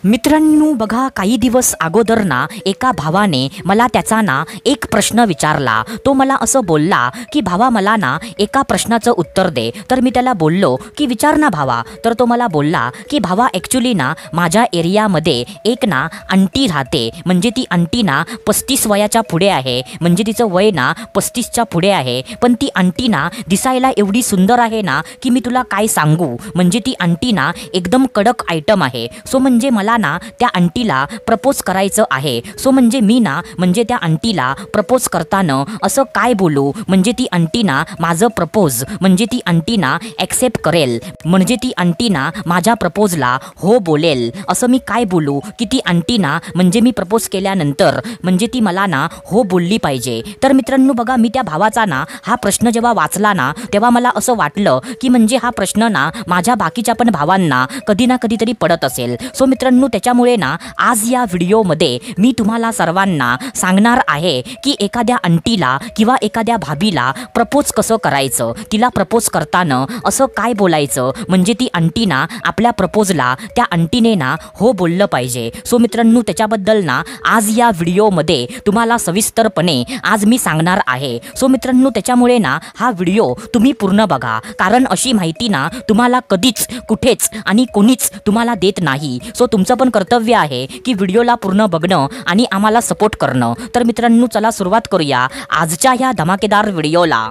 मित्रांनो बघा, काही दिवस अगोदर ना एका भावाने मला त्याचा ना एक प्रश्न विचारला। तो मला असं बोलला की भावा मला ना एका प्रश्नाचं उत्तर दे। तर मी त्याला बोललो की विचार ना भावा। तर तो मला बोलला की भावा ॲक्च्युली ना माझ्या एरियामध्ये एक ना आंटी राहते, म्हणजे ती आंटी ना 35 वयाच्या पुढे आहे, म्हणजे तिचं वय ना 35च्या पुढे आहे। पण ती आंटी ना दिसायला एवढी सुंदर आहे ना की मी तुला काय सांगू, म्हणजे ती आंटी ना एकदम कडक आयटम आहे। सो म्हणजे मला ना त्या आंटीला प्रपोज करायचं आहे। सो म्हणजे मी ना म्हणजे त्या आंटीला प्रपोज करताना असं काय बोलू म्हणजे ती आंटी ना माझं प्रपोज म्हणजे ती आंटी ना ॲक्सेप्ट करेल, म्हणजे ती आंटी ना माझ्या प्रपोजला हो बोलेल। असं मी काय बोलू की ती आंटी ना म्हणजे मी प्रपोज केल्यानंतर म्हणजे ती मला ना हो बोलली पाहिजे। तर मित्रांनो बघा, मी त्या भावाचा ना हा प्रश्न जेव्हा वाचला ना तेव्हा मला असं वाटलं की म्हणजे हा प्रश्न ना माझ्या बाकीच्या पण भावांना कधी ना कधीतरी पडत असेल। सो मित्रांनो त्याच्यामुळे ना आज या व्हिडिओमध्ये मी तुम्हाला सर्वांना सांगणार आहे की एखाद्या आंटीला किंवा एखाद्या भाभीला प्रपोज कसं करायचं, तिला प्रपोज करताना असं काय बोलायचं म्हणजे ती आंटी ना आपल्या प्रपोजला त्या आंटीने ना हो बोललं पाहिजे। सो मित्रांनो त्याच्याबद्दल ना आज या व्हिडिओमध्ये तुम्हाला सविस्तरपणे आज मी सांगणार आहे। सो मित्रांनो त्याच्यामुळे ना हा व्हिडिओ तुम्ही पूर्ण बघा, कारण अशी माहिती ना तुम्हाला कधीच कुठेच आणि कोणीच तुम्हाला देत नाही। सो तुमचं पण कर्तव्य आहे की व्हिडिओला पूर्ण बघणं आणि आम्हाला सपोर्ट करणं। तर मित्रांनो चला सुरुवात करूया आजच्या ह्या धमाकेदार व्हिडिओला।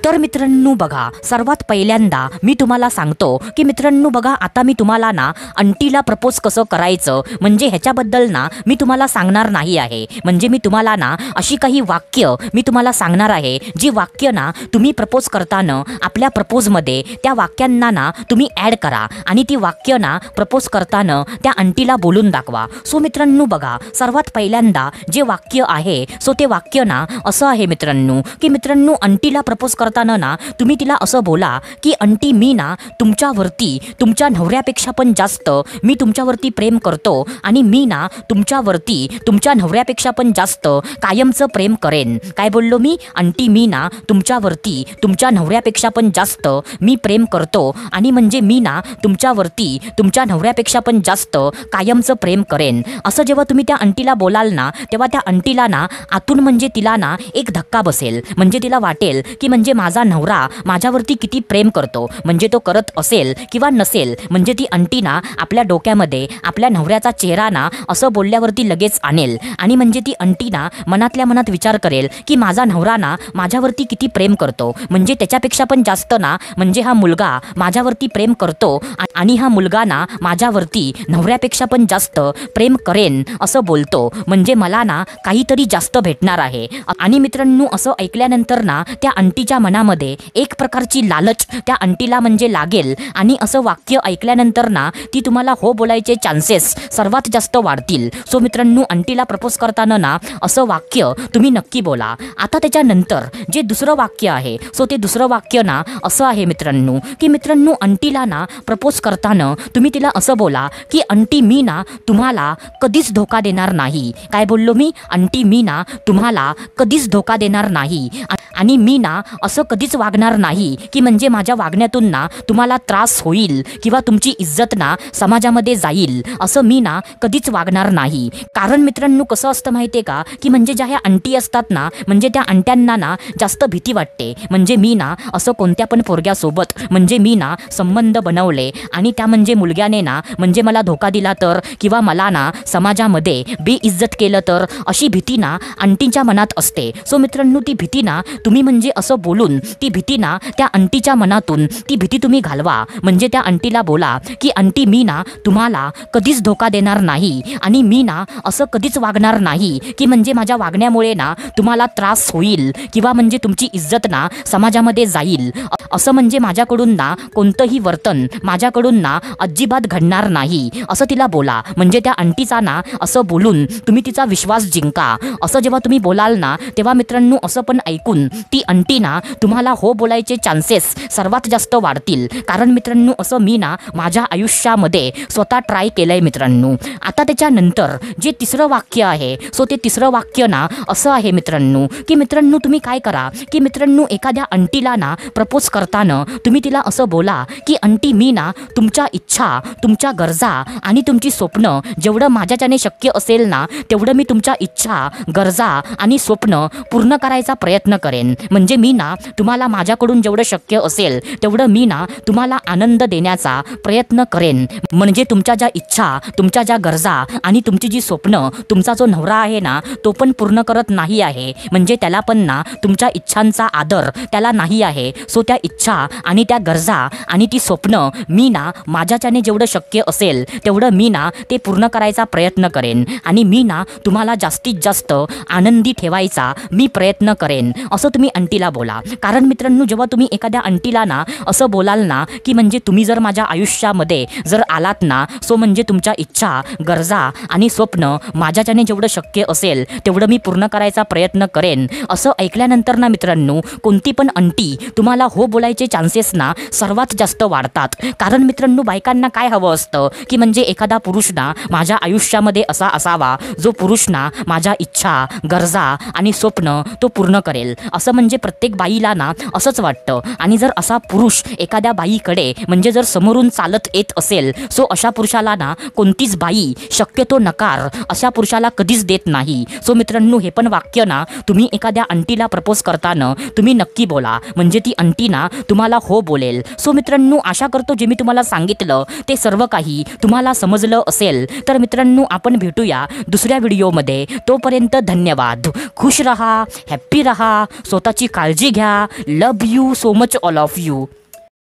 तर मित्रांनो बघा, सर्वात पहिल्यांदा मी तुम्हाला सांगतो की मित्रांनो बघा, आता मी तुम्हाला ना आंटीला प्रपोज कसं करायचं म्हणजे ह्याच्याबद्दल ना मी तुम्हाला सांगणार नाही आहे। म्हणजे मी तुम्हाला ना अशी काही वाक्य मी तुम्हाला सांगणार आहे, जी वाक्य ना तुम्ही प्रपोज करताना आपल्या प्रपोजमध्ये त्या वाक्यांना ना तुम्ही ॲड करा आणि ती वाक्य ना प्रपोज करताना त्या आंटीला बोलून दाखवा। सो मित्रांनो बघा, सर्वात पहिल्यांदा जे वाक्य आहे सो ते वाक्य ना असं आहे मित्रांनो की मित्रांनो आंटीला प्रपोज करताना ना तुम्ही तिला असं बोला की आंटी मी ना तुमच्यावरती तुमच्या नवऱ्यापेक्षा पण जास्त मी तुमच्यावरती प्रेम करतो आणि मी ना तुमच्यावरती तुमच्या नवऱ्यापेक्षा पण जास्त कायमचं प्रेम करेन। काय बोललो मी? आंटी मी ना तुमच्यावरती तुमच्या नवऱ्यापेक्षा पण जास्त मी प्रेम करतो आणि म्हणजे मी ना तुमच्यावरती तुमच्या नवऱ्यापेक्षा पण जास्त कायमचं प्रेम करेन। असं जेव्हा तुम्ही त्या आंटीला बोलाल ना तेव्हा त्या आंटीला ना आतून म्हणजे तिला ना एक धक्का बसेल, म्हणजे तिला वाटेल की म्हणजे माझा नवरा माझ्यावरती किती प्रेम करतो, म्हणजे तो करत असेल किंवा नसेल म्हणजे ती आंटी ना आपल्या डोक्यामध्ये आपल्या नवऱ्याचा चेहरा ना असं बोलल्यावरती लगेच आणेल आणि म्हणजे ती आंटी ना मनातल्या मनात विचार करेल की माझा नवरा ना माझ्यावरती किती प्रेम करतो, म्हणजे त्याच्यापेक्षा पण जास्त ना म्हणजे हा मुलगा माझ्यावरती प्रेम करतो आणि हा मुलगा ना माझ्यावरती नवऱ्यापेक्षा पण जास्त प्रेम करेन असं बोलतो, म्हणजे मला ना काहीतरी जास्त भेटणार आहे। आणि मित्रांनो असं ऐकल्यानंतर ना त्या आंटीच्या मनामध्ये एक प्रकारची लालच त्या आंटीला म्हणजे लागेल आणि असं वाक्य ऐकल्यानंतर ना ती तुम्हाला हो बोलायचे चान्सेस सर्वात जास्त वाढतील। सो मित्रांनो आंटीला प्रपोज करताना ना असं वाक्य तुम्ही नक्की बोला। आता त्याच्यानंतर जे दुसरं वाक्य आहे सो ते दुसरं वाक्य ना असं आहे मित्रांनो की मित्रांनो आंटीला ना प्रपोज करताना तुम्ही तिला असं बोला की आंटी मी ना तुम्हाला कधीच धोका देणार नाही। काय बोललो मी? आंटी मी ना तुम्हाला कधीच धोका देणार नाही आणि मी ना असं कधीच वागणार नाही की म्हणजे माझ्या वागण्यातून ना तुम्हाला त्रास होईल किंवा तुमची इज्जत ना समाजामध्ये जाईल, असं मी ना कधीच वागणार नाही। कारण मित्रांनो कसं असतं माहिती आहे का की म्हणजे ज्या ह्या आंटी असतात ना म्हणजे त्या आंट्यांना ना जास्त भीती वाटते, म्हणजे मी ना असं कोणत्या पण पोरग्यासोबत म्हणजे मी ना संबंध बनवले आणि त्या म्हणजे मुलग्याने ना म्हणजे मला धोका दिला तर किंवा मला ना समाजामध्ये बेइज्जत केलं तर, अशी भीती ना आंटीच्या मनात असते। सो मित्रांनो ती भीती ना तुम्ही म्हणजे असं बोलून ती भीती ना त्या आंटीच्या मनातून ती भीती तुम्ही घालवा, म्हणजे त्या आंटीला बोला की आंटी मी ना तुम्हाला कधीच धोका देणार नाही आणि मी ना असं कधीच वागणार नाही की म्हणजे माझ्या वागण्यामुळे ना तुम्हाला त्रास होईल किंवा म्हणजे तुमची इज्जत ना समाजामध्ये जाईल, असं म्हणजे माझ्याकडून ना कोणतंही वर्तन माझ्याकडून ना अजिबात घडणार नाही असं तिला बोला। म्हणजे त्या आंटीचा ना असं बोलून तुम्ही तिचा विश्वास जिंका। असं जेव्हा तुम्ही बोलाल ना तेव्हा मित्रांनो असं पण ऐकून ती अंटी ना तुम्हाला हो बोलायचे चान्सेस सर्वात जास्त वाढतील. कारण मित्रांनो असं मी ना माझ्या आयुष्यामध्ये स्वतः ट्राय केलंय मित्रांनो. आता त्याच्यानंतर जे तिसरं वाक्य आहे सो ते तिसरं वाक्य ना असं आहे मित्रांनो की मित्रांनो तुम्ही काय करा की मित्रांनो एखाद्या अंटीला ना प्रपोज करताना तुम्ही तिला असं बोला की अंटी मी ना तुमच्या इच्छा, तुमच्या गरजा आणि तुमची स्वप्न जेवढं माझ्याच्याने शक्य असेल ना तेवढं मी तुमच्या इच्छा, गरजा आणि स्वप्न पूर्ण करायचा प्रयत्न करेन. म्हणजे मी ना तुम्हाला माझ्याकडून जेवढं शक्य असेल तेवढं मी ना तुम्हाला आनंद देण्याचा प्रयत्न करेन. म्हणजे तुमच्या ज्या इच्छा, तुमच्या ज्या गरजा आणि तुमची जी स्वप्न तुमचा जो नवरा आहे ना तो पण पूर्ण करत नाही आहे. म्हणजे त्याला पण ना तुमच्या इच्छांचा आदर त्याला नाही आहे. सो त्या इच्छा आणि त्या गरजा आणि ती स्वप्न मी ना माझ्याच्याने जेवढं शक्य असेल तेवढं मी ना ते पूर्ण करायचा प्रयत्न करेन आणि मी ना तुम्हाला जास्तीत जास्त आनंदी ठेवायचा मी प्रयत्न करेन असं तुम्ही अंटीला बोला. कारण मित्रांनो जेव्हा तुम्ही एखाद्या अंटीला ना असं बोलाल ना की म्हणजे तुम्ही जर माझ्या आयुष्यामध्ये जर आलात ना सो म्हणजे तुमच्या इच्छा, गरजा आणि स्वप्न माझ्याच्याने जेवढं शक्य असेल तेवढं मी पूर्ण करायचा प्रयत्न करेन असं ऐकल्यानंतर ना मित्रांनो कोणती पण अंटी तुम्हाला हो बोलायचे चान्सेस ना सर्वात जास्त वाढतात. कारण मित्रांनो बायकांना काय हवं असतं की म्हणजे एखादा पुरुष ना माझ्या आयुष्यामध्ये असा असावा जो पुरुष ना माझ्या इच्छा, गरजा आणि स्वप्न तो पूर्ण करेल असं म्हणजे प्रत्येक बाईला ना असंच वाटतं. आणि जर असा पुरुष एखाद्या बाईकडे म्हणजे जर समोरून चालत येत असेल सो अशा पुरुषाला ना कोणतीच बाई शक्यतो नकार अशा पुरुषाला कधीच देत नाही. सो मित्रांनो हे पण वाक्य ना तुम्ही एखाद्या अंटीला प्रपोज करताना तुम्ही नक्की बोला म्हणजे ती अंटी ना तुम्हाला हो बोलेल. सो मित्रांनो आशा करतो जे मी तुम्हाला सांगितलं ते सर्व काही तुम्हाला समजलं असेल. तर मित्रांनो आपण भेटूया दुसऱ्या व्हिडिओमध्ये. तोपर्यंत धन्यवाद. खुश रहा, हॅप्पी रहा, स्वतःची काळजी घ्या. Love you so much all of you.